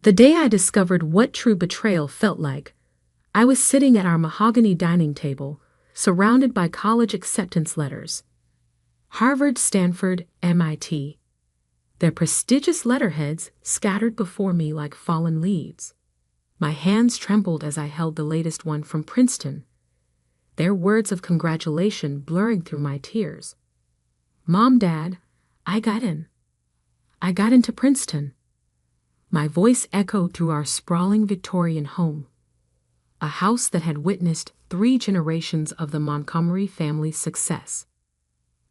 The day I discovered what true betrayal felt like, I was sitting at our mahogany dining table, surrounded by college acceptance letters. Harvard, Stanford, MIT. Their prestigious letterheads scattered before me like fallen leaves. My hands trembled as I held the latest one from Princeton, their words of congratulation blurring through my tears. Mom, Dad, I got in. I got into Princeton. My voice echoed through our sprawling Victorian home, a house that had witnessed 3 generations of the Montgomery family's success.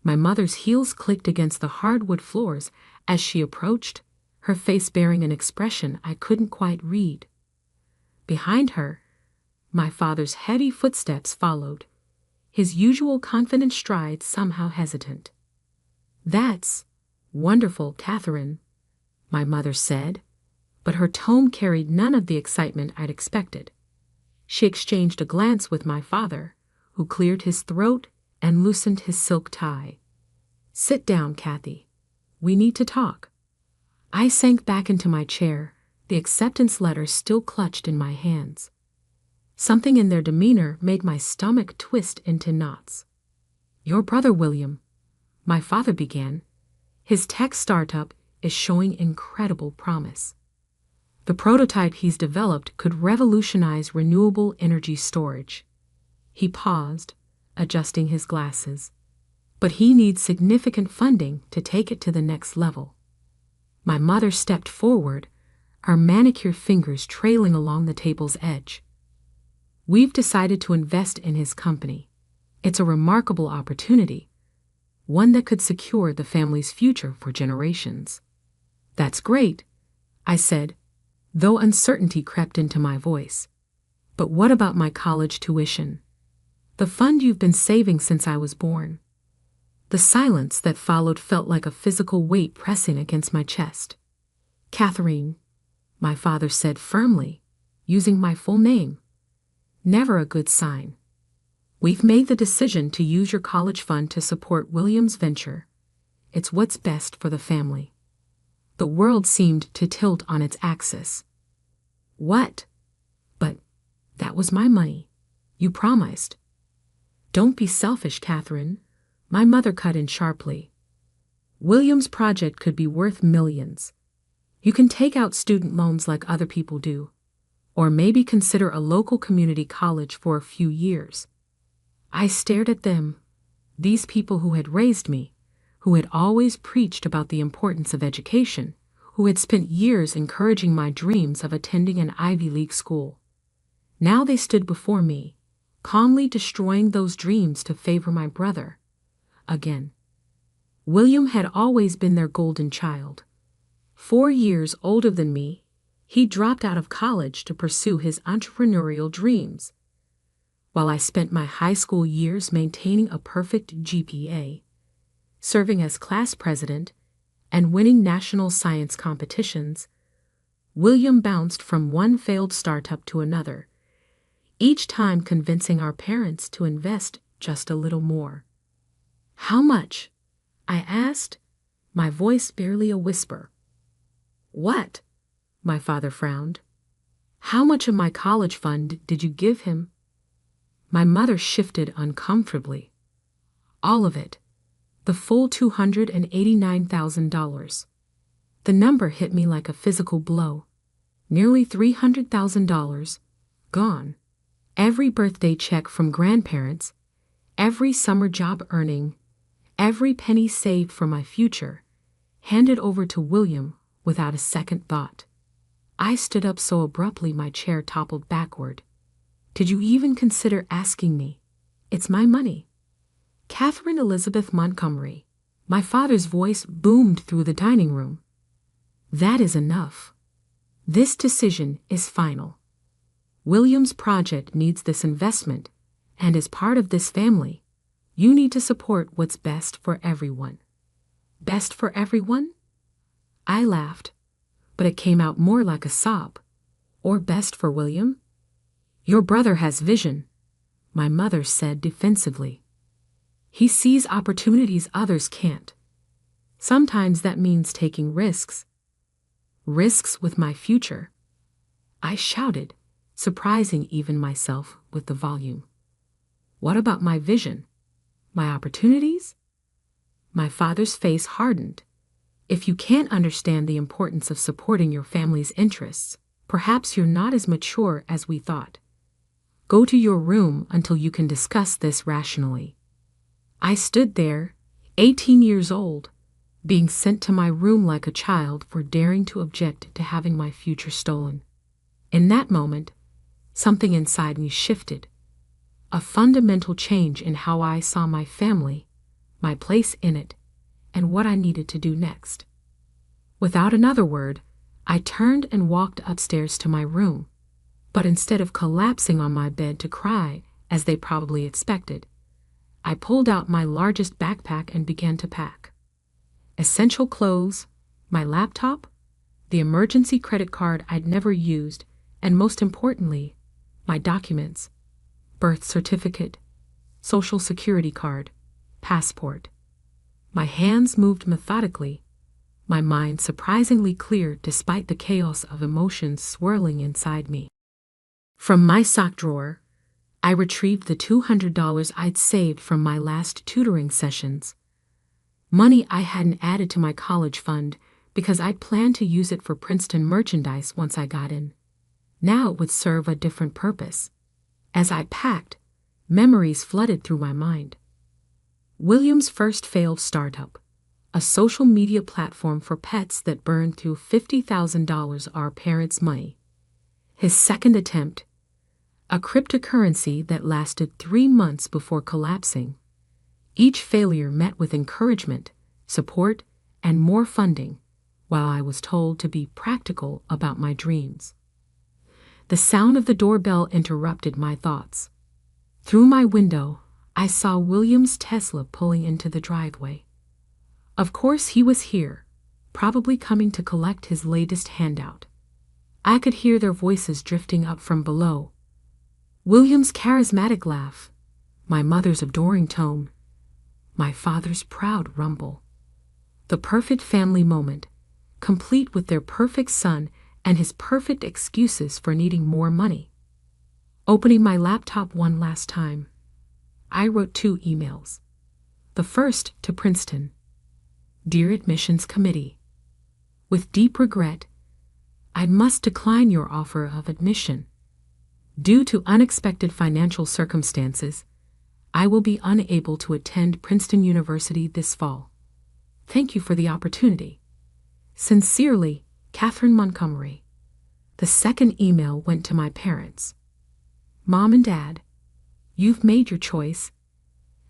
My mother's heels clicked against the hardwood floors as she approached, her face bearing an expression I couldn't quite read. Behind her, my father's heavy footsteps followed, his usual confident stride somehow hesitant. "That's wonderful, Catherine," my mother said, but her tone carried none of the excitement I'd expected. She exchanged a glance with my father, who cleared his throat and loosened his silk tie. "Sit down, Kathy. We need to talk." I sank back into my chair, the acceptance letters still clutched in my hands. Something in their demeanor made my stomach twist into knots. "Your brother William," my father began, "his tech startup is showing incredible promise. The prototype he's developed could revolutionize renewable energy storage." He paused, adjusting his glasses. "But he needs significant funding to take it to the next level." My mother stepped forward, our manicured fingers trailing along the table's edge. "We've decided to invest in his company. It's a remarkable opportunity, one that could secure the family's future for generations." "That's great," I said, though uncertainty crept into my voice. "But what about my college tuition? The fund you've been saving since I was born?" The silence that followed felt like a physical weight pressing against my chest. "Catherine," my father said firmly, using my full name. "Never a good sign. We've made the decision to use your college fund to support William's venture. It's what's best for the family." The world seemed to tilt on its axis. "What?" "But that was my money. You promised." "Don't be selfish, Catherine," my mother cut in sharply. "William's project could be worth millions. You can take out student loans like other people do, or maybe consider a local community college for a few years." I stared at them, these people who had raised me, who had always preached about the importance of education, who had spent years encouraging my dreams of attending an Ivy League school. Now they stood before me, calmly destroying those dreams to favor my brother. Again. William had always been their golden child. 4 years older than me, he dropped out of college to pursue his entrepreneurial dreams, while I spent my high school years maintaining a perfect GPA, serving as class president, and winning national science competitions. William bounced from one failed startup to another, each time convincing our parents to invest just a little more. "How much?" I asked, my voice barely a whisper. "What?" my father frowned. "How much of my college fund did you give him?" My mother shifted uncomfortably. "All of it. The full $289,000. The number hit me like a physical blow. Nearly $300,000 gone. Every birthday check from grandparents, every summer job earning, every penny saved for my future, handed over to William without a second thought." I stood up so abruptly my chair toppled backward. "Did you even consider asking me? It's my money." "Catherine Elizabeth Montgomery," my father's voice boomed through the dining room. "That is enough. This decision is final. William's project needs this investment, and as part of this family, you need to support what's best for everyone." "Best for everyone?" I laughed, but it came out more like a sob. "Or best for William?" "Your brother has vision," my mother said defensively. "He sees opportunities others can't. Sometimes that means taking risks. Risks with my future, I shouted, surprising even myself with the volume. What about my vision? My opportunities? My father's face hardened. If you can't understand the importance of supporting your family's interests, perhaps you're not as mature as we thought. Go to your room until you can discuss this rationally. I stood there, 18 years old, being sent to my room like a child for daring to object to having my future stolen. In that moment, something inside me shifted. A fundamental change in how I saw my family, my place in it, and what I needed to do next. Without another word, I turned and walked upstairs to my room, but instead of collapsing on my bed to cry, as they probably expected, I pulled out my largest backpack and began to pack. Essential clothes, my laptop, the emergency credit card I'd never used, and most importantly, my documents, birth certificate, social security card, passport. My hands moved methodically, my mind surprisingly clear despite the chaos of emotions swirling inside me. From my sock drawer, I retrieved the $200 I'd saved from my last tutoring sessions. Money I hadn't added to my college fund because I'd planned to use it for Princeton merchandise once I got in. Now it would serve a different purpose. As I packed, memories flooded through my mind. William's first failed startup, a social media platform for pets that burned through $50,000 our parents' money. His second attempt, a cryptocurrency that lasted 3 months before collapsing. Each failure met with encouragement, support, and more funding, while I was told to be practical about my dreams. The sound of the doorbell interrupted my thoughts. Through my window, I saw William's Tesla pulling into the driveway. Of course he was here, probably coming to collect his latest handout. I could hear their voices drifting up from below. William's charismatic laugh, my mother's adoring tone, my father's proud rumble. The perfect family moment, complete with their perfect son and his perfect excuses for needing more money. Opening my laptop one last time, I wrote 2 emails. The first to Princeton. Dear Admissions Committee, with deep regret, I must decline your offer of admission. Due to unexpected financial circumstances, I will be unable to attend Princeton University this fall. Thank you for the opportunity. Sincerely, Catherine Montgomery. The second email went to my parents. Mom and Dad, you've made your choice,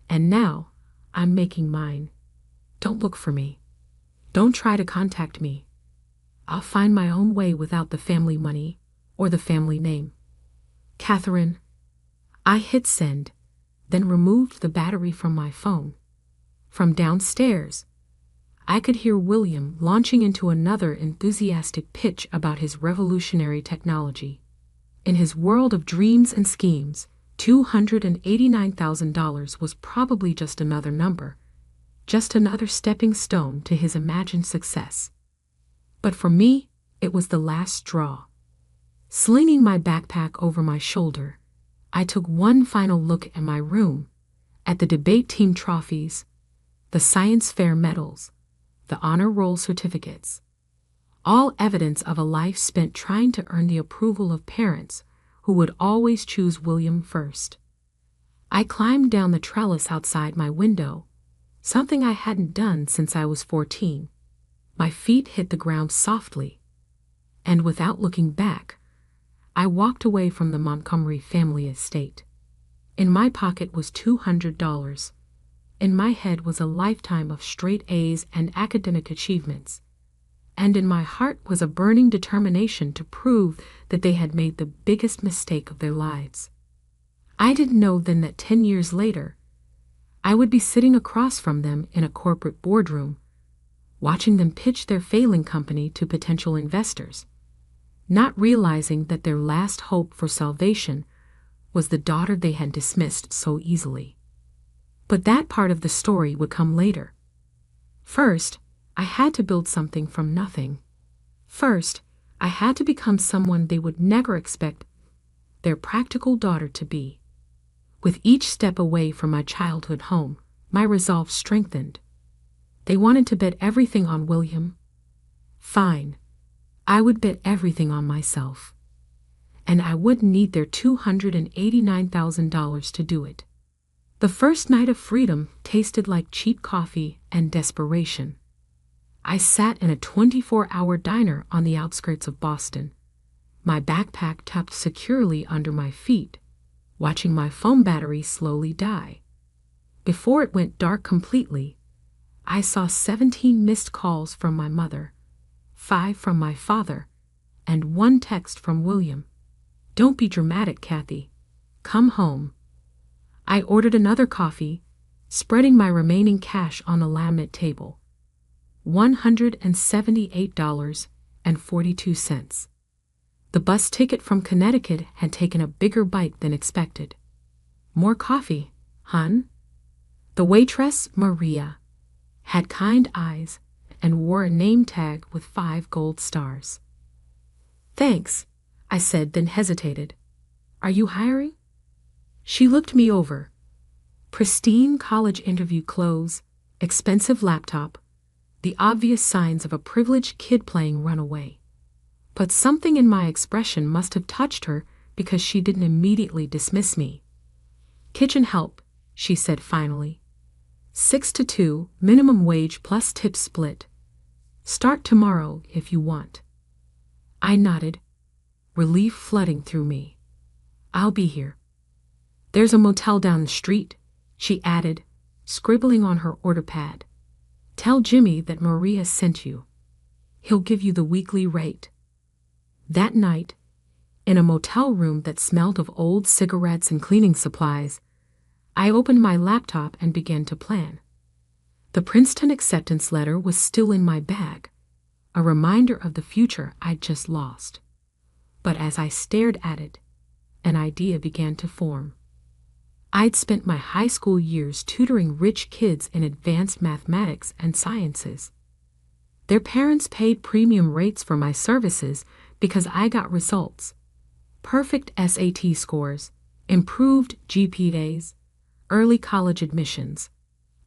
and now I'm making mine. Don't look for me. Don't try to contact me. I'll find my own way without the family money or the family name. Catherine. I hit send, then removed the battery from my phone. From downstairs, I could hear William launching into another enthusiastic pitch about his revolutionary technology. In his world of dreams and schemes, $289,000 was probably just another number, just another stepping stone to his imagined success. But for me, it was the last straw. Slinging my backpack over my shoulder, I took one final look at my room, at the debate team trophies, the science fair medals, the honor roll certificates, all evidence of a life spent trying to earn the approval of parents who would always choose William first. I climbed down the trellis outside my window, something I hadn't done since I was 14. My feet hit the ground softly, and without looking back, I walked away from the Montgomery family estate. In my pocket was $200. In my head was a lifetime of straight A's and academic achievements. And in my heart was a burning determination to prove that they had made the biggest mistake of their lives. I didn't know then that 10 years later, I would be sitting across from them in a corporate boardroom, watching them pitch their failing company to potential investors, not realizing that their last hope for salvation was the daughter they had dismissed so easily. But that part of the story would come later. First, I had to build something from nothing. First, I had to become someone they would never expect their practical daughter to be. With each step away from my childhood home, my resolve strengthened. They wanted to bet everything on William. Fine. I would bet everything on myself. And I wouldn't need their $289,000 to do it. The first night of freedom tasted like cheap coffee and desperation. I sat in a 24-hour diner on the outskirts of Boston, my backpack tucked securely under my feet, watching my phone battery slowly die. Before it went dark completely, I saw 17 missed calls from my mother, 5 from my father, and 1 text from William. "Don't be dramatic, Kathy. Come home." I ordered another coffee, spreading my remaining cash on the laminate table. $178.42. The bus ticket from Connecticut had taken a bigger bite than expected. "More coffee, hun?" The waitress, Maria, had kind eyes and wore a name tag with 5 gold stars. "Thanks," I said, then hesitated. "Are you hiring?" She looked me over. Pristine college interview clothes, expensive laptop, the obvious signs of a privileged kid playing runaway. But something in my expression must have touched her because she didn't immediately dismiss me. "Kitchen help," she said finally. 6 to 2, minimum wage plus tip split. Start tomorrow if you want. I nodded, relief flooding through me. "I'll be here." "There's a motel down the street," she added, scribbling on her order pad. "Tell Jimmy that Maria sent you. He'll give you the weekly rate." That night, in a motel room that smelled of old cigarettes and cleaning supplies, I opened my laptop and began to plan. The Princeton acceptance letter was still in my bag, a reminder of the future I'd just lost. But as I stared at it, an idea began to form. I'd spent my high school years tutoring rich kids in advanced mathematics and sciences. Their parents paid premium rates for my services because I got results: perfect SAT scores, improved GPAs, early college admissions.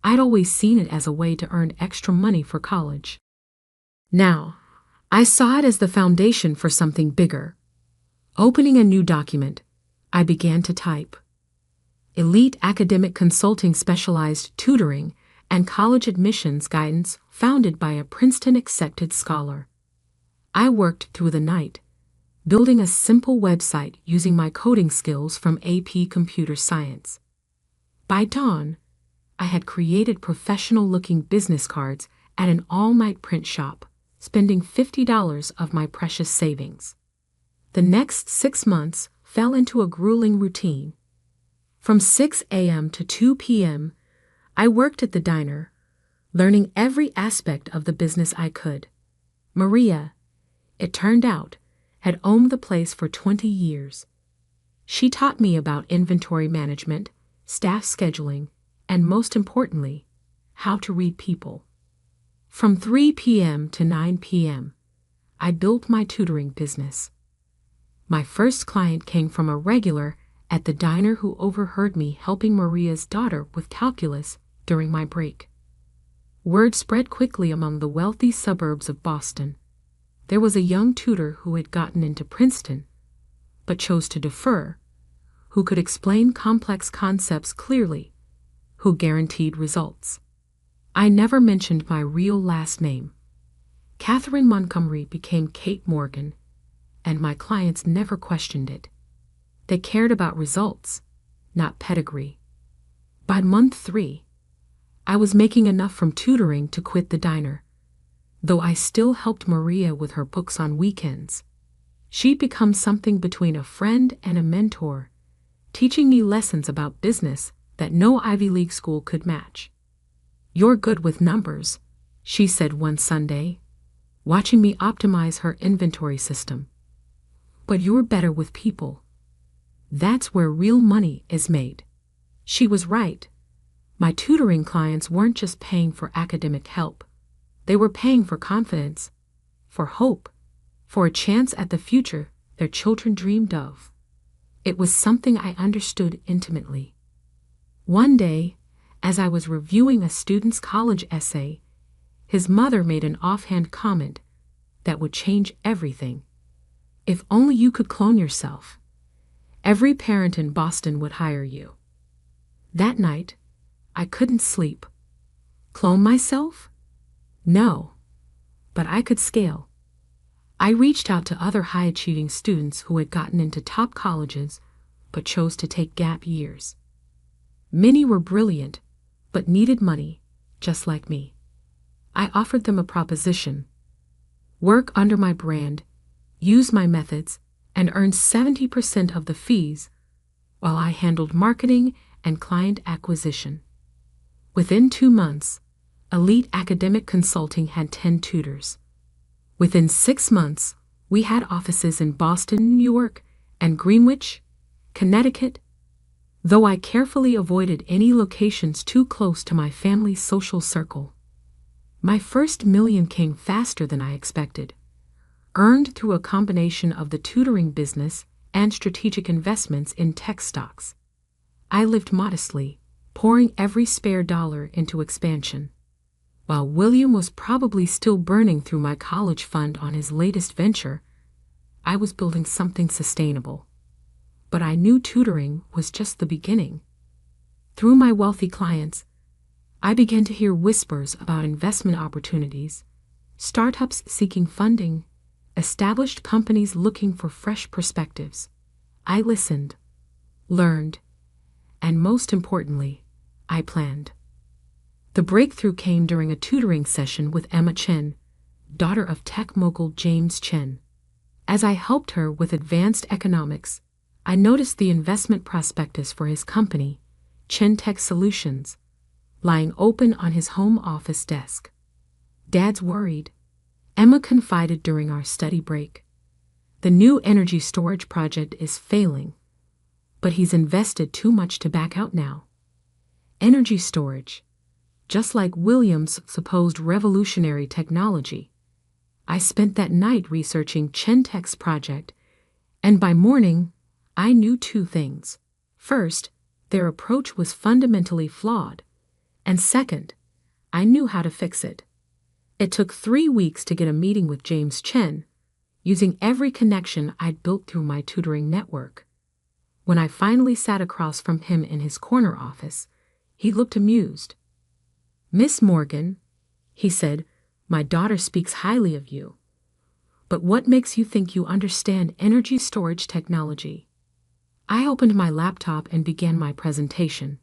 I'd always seen it as a way to earn extra money for college. Now, I saw it as the foundation for something bigger. Opening a new document, I began to type: Elite Academic Consulting Specialized Tutoring and College Admissions Guidance founded by a Princeton-accepted scholar. I worked through the night, building a simple website using my coding skills from AP Computer Science. By dawn, I had created professional-looking business cards at an all-night print shop, spending $50 of my precious savings. The next 6 months fell into a grueling routine. From 6 a.m. to 2 p.m., I worked at the diner, learning every aspect of the business I could. Maria, it turned out, had owned the place for 20 years. She taught me about inventory management, staff scheduling, and most importantly, how to read people. From 3 p.m. to 9 p.m., I built my tutoring business. My first client came from a regular at the diner who overheard me helping Maria's daughter with calculus during my break. Word spread quickly among the wealthy suburbs of Boston. There was a young tutor who had gotten into Princeton, but chose to defer, who could explain complex concepts clearly, who guaranteed results. I never mentioned my real last name. Catherine Montgomery became Kate Morgan, and my clients never questioned it. They cared about results, not pedigree. By month 3, I was making enough from tutoring to quit the diner, though I still helped Maria with her books on weekends. She'd become something between a friend and a mentor, teaching me lessons about business that no Ivy League school could match. "You're good with numbers," she said one Sunday, watching me optimize her inventory system. "But you're better with people. That's where real money is made." She was right. My tutoring clients weren't just paying for academic help. They were paying for confidence, for hope, for a chance at the future their children dreamed of. It was something I understood intimately. One day, as I was reviewing a student's college essay, his mother made an offhand comment that would change everything. If only you could clone yourself. Every parent in Boston would hire you. That night, I couldn't sleep. Clone myself? No. But I could scale. I reached out to other high-achieving students who had gotten into top colleges but chose to take gap years. Many were brilliant, but needed money, just like me. I offered them a proposition: work under my brand, use my methods, and earn 70% of the fees while I handled marketing and client acquisition. Within 2 months, Elite Academic Consulting had 10 tutors. Within 6 months, we had offices in Boston, New York, and Greenwich, Connecticut, though I carefully avoided any locations too close to my family's social circle. My first million came faster than I expected, earned through a combination of the tutoring business and strategic investments in tech stocks. I lived modestly, pouring every spare dollar into expansion. While William was probably still burning through my college fund on his latest venture, I was building something sustainable. But I knew tutoring was just the beginning. Through my wealthy clients, I began to hear whispers about investment opportunities, startups seeking funding, established companies looking for fresh perspectives. I listened, learned, and most importantly, I planned. The breakthrough came during a tutoring session with Emma Chen, daughter of tech mogul James Chen. As I helped her with advanced economics, I noticed the investment prospectus for his company, Chen Tech Solutions, lying open on his home office desk. "Dad's worried," Emma confided during our study break. "The new energy storage project is failing, but he's invested too much to back out now." Energy storage, just like William's supposed revolutionary technology. I spent that night researching Chen Tech's project, and by morning, I knew 2 things. First, their approach was fundamentally flawed, and second, I knew how to fix it. It took 3 weeks to get a meeting with James Chen, using every connection I'd built through my tutoring network. When I finally sat across from him in his corner office, he looked amused. "Miss Morgan," he said, "my daughter speaks highly of you. But what makes you think you understand energy storage technology?" I opened my laptop and began my presentation.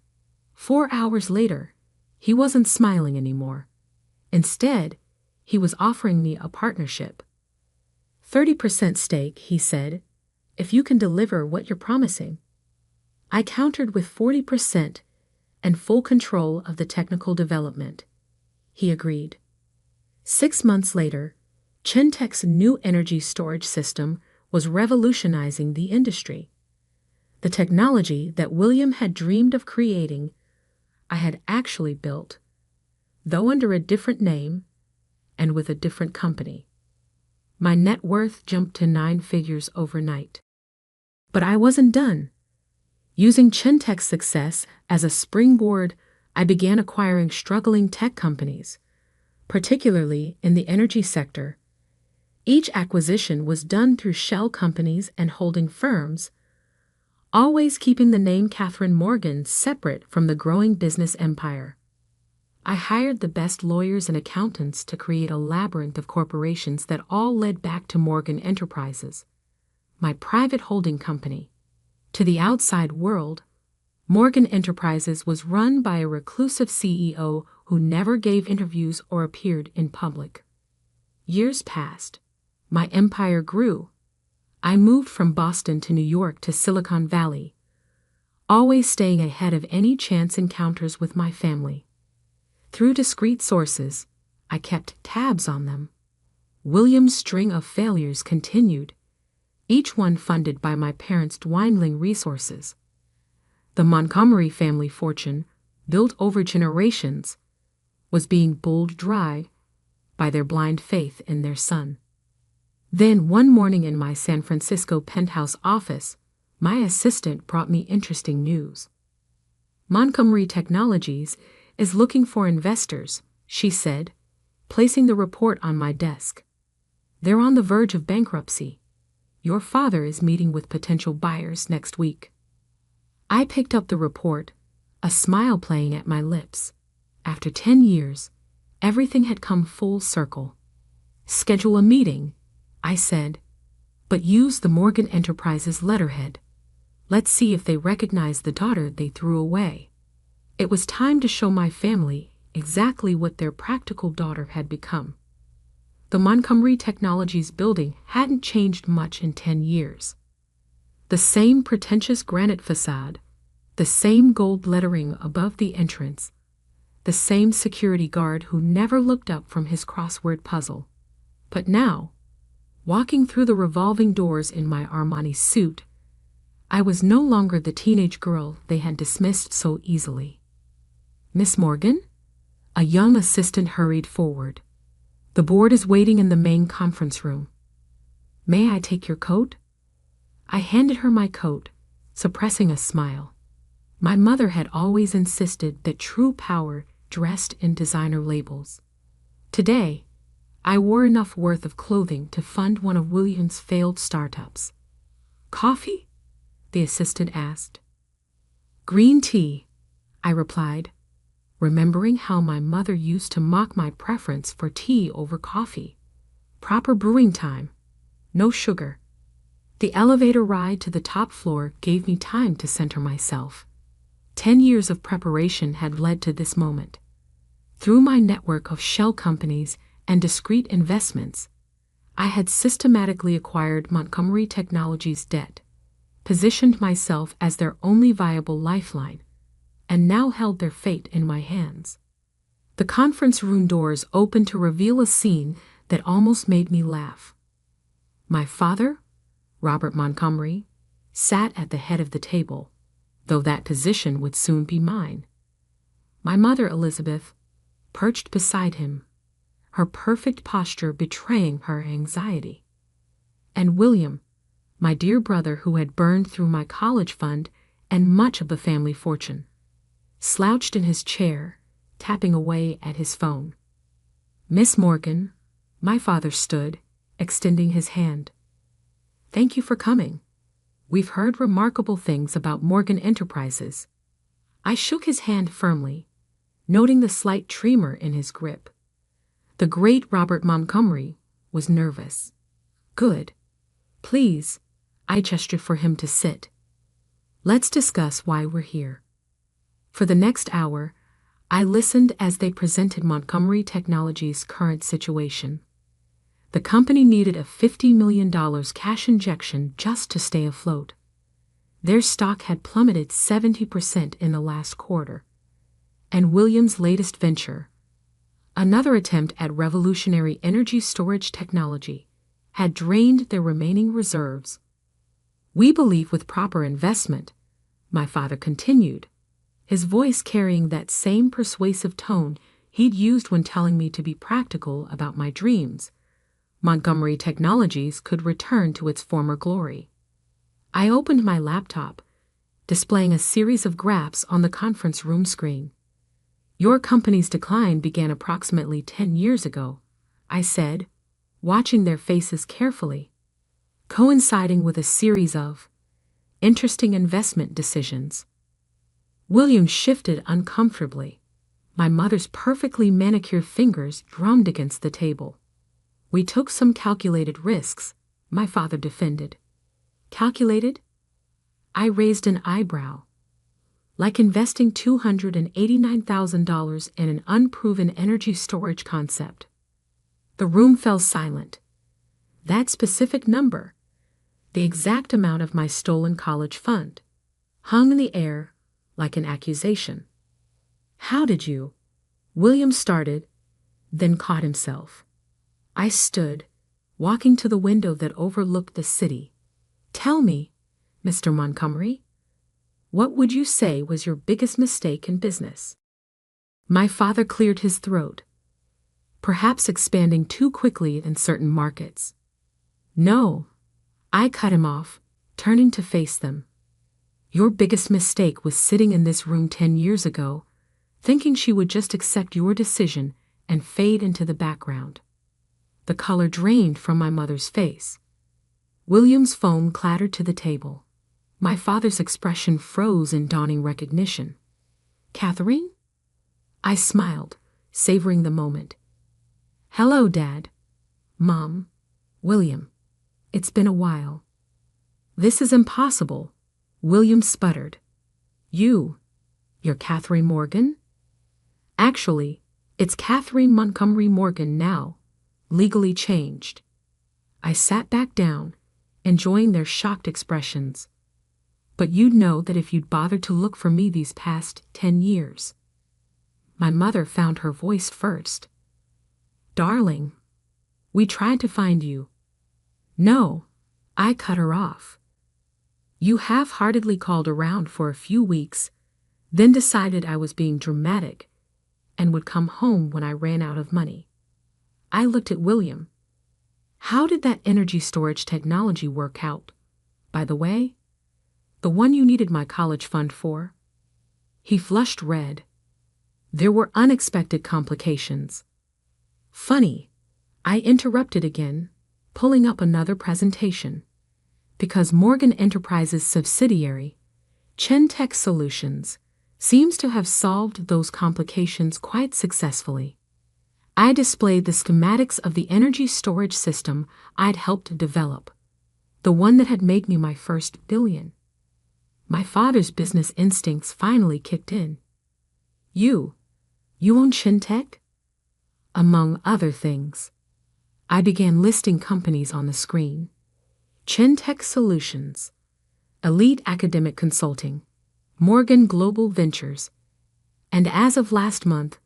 4 hours later, he wasn't smiling anymore. Instead, he was offering me a partnership. 30% stake, he said, if you can deliver what you're promising. I countered with 40% and full control of the technical development. He agreed. 6 months later, Chen Tech's new energy storage system was revolutionizing the industry. The technology that William had dreamed of creating, I had actually built, though under a different name and with a different company. My net worth jumped to 9 figures overnight. But I wasn't done. Using Chen Tech's success as a springboard, I began acquiring struggling tech companies, particularly in the energy sector. Each acquisition was done through shell companies and holding firms, always keeping the name Catherine Morgan separate from the growing business empire. I hired the best lawyers and accountants to create a labyrinth of corporations that all led back to Morgan Enterprises, my private holding company. To the outside world, Morgan Enterprises was run by a reclusive CEO who never gave interviews or appeared in public. Years passed. My empire grew. I moved from Boston to New York to Silicon Valley, always staying ahead of any chance encounters with my family. Through discreet sources, I kept tabs on them. William's string of failures continued, each one funded by my parents' dwindling resources. The Montgomery family fortune, built over generations, was being bowled dry by their blind faith in their son. Then one morning in my San Francisco penthouse office, my assistant brought me interesting news. Montgomery Technologies is looking for investors, she said, placing the report on my desk. They're on the verge of bankruptcy. Your father is meeting with potential buyers next week. I picked up the report, a smile playing at my lips. After 10 years, everything had come full circle. Schedule a meeting, I said, but use the Morgan Enterprises letterhead. Let's see if they recognize the daughter they threw away. It was time to show my family exactly what their practical daughter had become. The Montgomery Technologies building hadn't changed much in 10 years. The same pretentious granite facade, the same gold lettering above the entrance, the same security guard who never looked up from his crossword puzzle. But now, walking through the revolving doors in my Armani suit, I was no longer the teenage girl they had dismissed so easily. Miss Morgan? A young assistant hurried forward. The board is waiting in the main conference room. May I take your coat? I handed her my coat, suppressing a smile. My mother had always insisted that true power dressed in designer labels. Today, I wore enough worth of clothing to fund one of William's failed startups. Coffee? The assistant asked. Green tea, I replied, remembering how my mother used to mock my preference for tea over coffee. Proper brewing time, no sugar. The elevator ride to the top floor gave me time to center myself. 10 years of preparation had led to this moment. Through my network of shell companies and discrete investments, I had systematically acquired Montgomery Technologies' debt, positioned myself as their only viable lifeline, and now held their fate in my hands. The conference room doors opened to reveal a scene that almost made me laugh. My father, Robert Montgomery, sat at the head of the table, though that position would soon be mine. My mother, Elizabeth, perched beside him, her perfect posture betraying her anxiety. And William, my dear brother who had burned through my college fund and much of the family fortune, slouched in his chair, tapping away at his phone. Miss Morgan, my father stood, extending his hand. Thank you for coming. We've heard remarkable things about Morgan Enterprises. I shook his hand firmly, noting the slight tremor in his grip. The great Robert Montgomery was nervous. Good. Please, I gestured for him to sit. Let's discuss why we're here. For the next hour, I listened as they presented Montgomery Technologies' current situation. The company needed a $50 million cash injection just to stay afloat. Their stock had plummeted 70% in the last quarter. And William's latest venture, another attempt at revolutionary energy storage technology, had drained their remaining reserves. We believe with proper investment, my father continued, his voice carrying that same persuasive tone he'd used when telling me to be practical about my dreams, Montgomery Technologies could return to its former glory. I opened my laptop, displaying a series of graphs on the conference room screen. Your company's decline began approximately 10 years ago, I said, watching their faces carefully, coinciding with a series of interesting investment decisions. William shifted uncomfortably. My mother's perfectly manicured fingers drummed against the table. We took some calculated risks, my father defended. Calculated? I raised an eyebrow. Like investing $289,000 in an unproven energy storage concept. The room fell silent. That specific number, the exact amount of my stolen college fund, hung in the air like an accusation. How did you? William started, then caught himself. I stood, walking to the window that overlooked the city. Tell me, Mr. Montgomery, what would you say was your biggest mistake in business? My father cleared his throat. Perhaps expanding too quickly in certain markets. No, I cut him off, turning to face them. Your biggest mistake was sitting in this room 10 years ago, thinking she would just accept your decision and fade into the background. The color drained from my mother's face. William's phone clattered to the table. My father's expression froze in dawning recognition. Catherine? I smiled, savoring the moment. Hello, Dad. Mom. William. It's been a while. This is impossible, William sputtered. You're Catherine Morgan? Actually, it's Catherine Montgomery Morgan now, legally changed. I sat back down, enjoying their shocked expressions. But you'd know that if you'd bothered to look for me these past 10 years. My mother found her voice first. Darling, we tried to find you. No, I cut her off. You half-heartedly called around for a few weeks, then decided I was being dramatic and would come home when I ran out of money. I looked at William. How did that energy storage technology work out, by the way? The one you needed my college fund for? He flushed red. There were unexpected complications. Funny, I interrupted again, pulling up another presentation. Because Morgan Enterprises' subsidiary, Chentech Solutions, seems to have solved those complications quite successfully. I displayed the schematics of the energy storage system I'd helped develop, the one that had made me my first billion. My father's business instincts finally kicked in. You own Chentech? Among other things. I began listing companies on the screen. Chentech Solutions, Elite Academic Consulting, Morgan Global Ventures, and as of last month,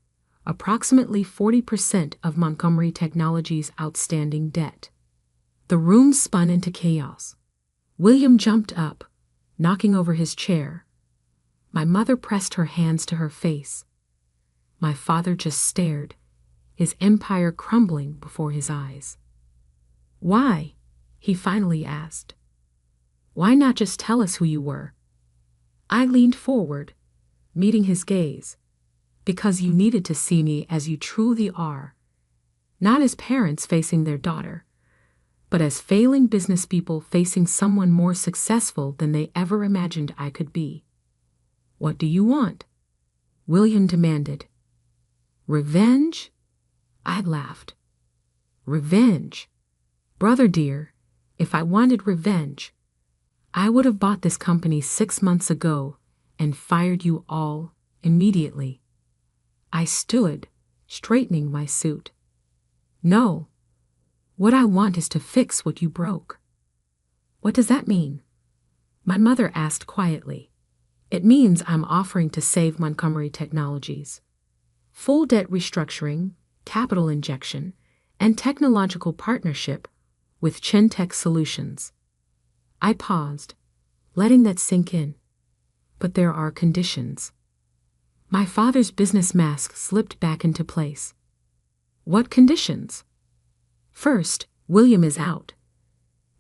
approximately 40% of Montgomery Technology's outstanding debt. The room spun into chaos. William jumped up, knocking over his chair. My mother pressed her hands to her face. My father just stared, his empire crumbling before his eyes. Why? He finally asked. Why not just tell us who you were? I leaned forward, meeting his gaze. Because you needed to see me as you truly are. Not as parents facing their daughter, but as failing business people facing someone more successful than they ever imagined I could be. What do you want? William demanded. Revenge? I laughed. Revenge? Brother dear, if I wanted revenge, I would have bought this company 6 months ago and fired you all immediately. I stood, straightening my suit. No. What I want is to fix what you broke. What does that mean? My mother asked quietly. It means I'm offering to save Montgomery Technologies. Full debt restructuring, capital injection, and technological partnership with Chentech Solutions. I paused, letting that sink in. But there are conditions. My father's business mask slipped back into place. What conditions? First, William is out.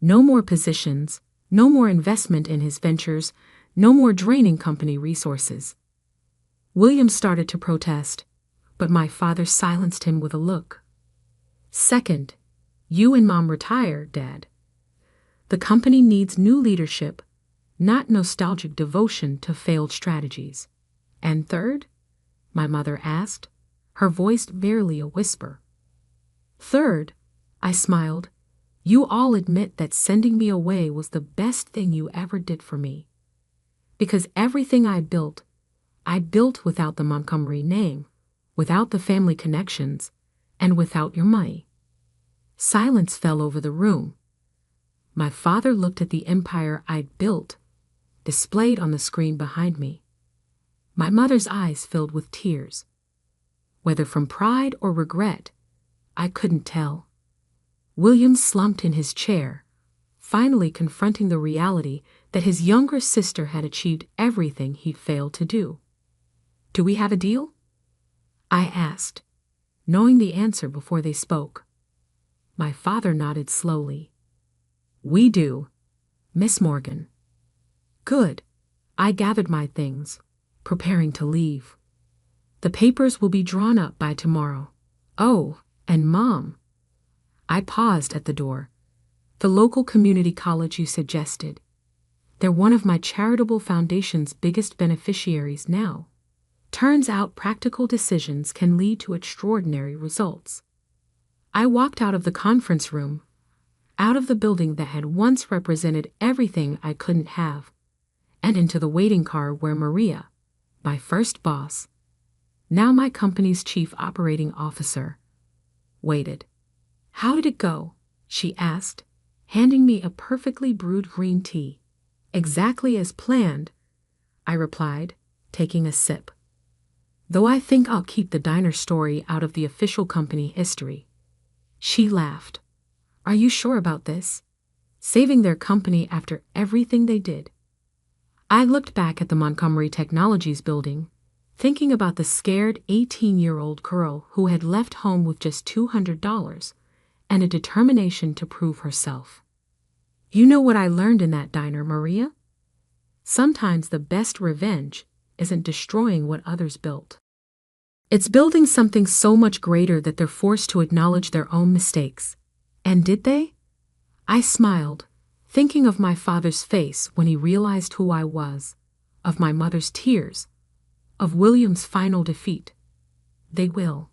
No more positions, no more investment in his ventures, no more draining company resources. William started to protest, but my father silenced him with a look. Second, you and Mom retire, Dad. The company needs new leadership, not nostalgic devotion to failed strategies. And third? My mother asked, her voice barely a whisper. Third, I smiled, you all admit that sending me away was the best thing you ever did for me. Because everything I built without the Montgomery name, without the family connections, and without your money. Silence fell over the room. My father looked at the empire I'd built, displayed on the screen behind me. My mother's eyes filled with tears. Whether from pride or regret, I couldn't tell. William slumped in his chair, finally confronting the reality that his younger sister had achieved everything he'd failed to do. Do we have a deal? I asked, knowing the answer before they spoke. My father nodded slowly. We do, Miss Morgan. Good. I gathered my things, preparing to leave. The papers will be drawn up by tomorrow. Oh, and Mom. I paused at the door. The local community college you suggested. They're one of my charitable foundation's biggest beneficiaries now. Turns out practical decisions can lead to extraordinary results. I walked out of the conference room, out of the building that had once represented everything I couldn't have, and into the waiting car where Maria, my first boss, now my company's chief operating officer, waited. How did it go? She asked, handing me a perfectly brewed green tea. Exactly as planned, I replied, taking a sip. Though I think I'll keep the diner story out of the official company history. She laughed. Are you sure about this? Saving their company after everything they did. I looked back at the Montgomery Technologies building, thinking about the scared 18-year-old girl who had left home with just $200 and a determination to prove herself. You know what I learned in that diner, Maria? Sometimes the best revenge isn't destroying what others built. It's building something so much greater that they're forced to acknowledge their own mistakes. And did they? I smiled, thinking of my father's face when he realized who I was, of my mother's tears, of William's final defeat. They will.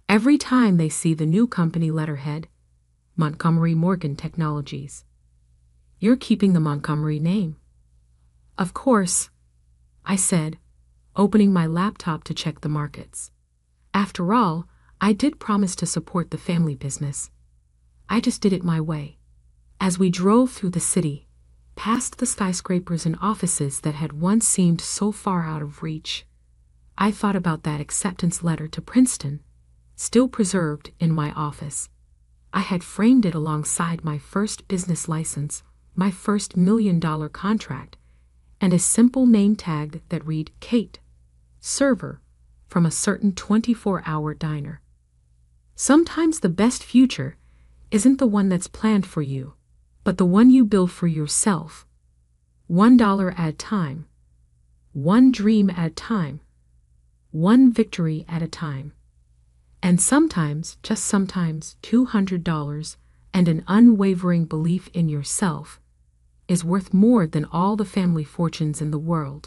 Every time they see the new company letterhead, Montgomery Morgan Technologies. You're keeping the Montgomery name. Of course, I said, opening my laptop to check the markets. After all, I did promise to support the family business. I just did it my way. As we drove through the city, past the skyscrapers and offices that had once seemed so far out of reach, I thought about that acceptance letter to Princeton, still preserved in my office. I had framed it alongside my first business license, my first $1 million contract, and a simple name tag that read Kate, server, from a certain 24-hour diner. Sometimes the best future isn't the one that's planned for you, but the one you build for yourself. $1 at a time. One dream at a time. One victory at a time. And sometimes, just sometimes, $200 and an unwavering belief in yourself is worth more than all the family fortunes in the world.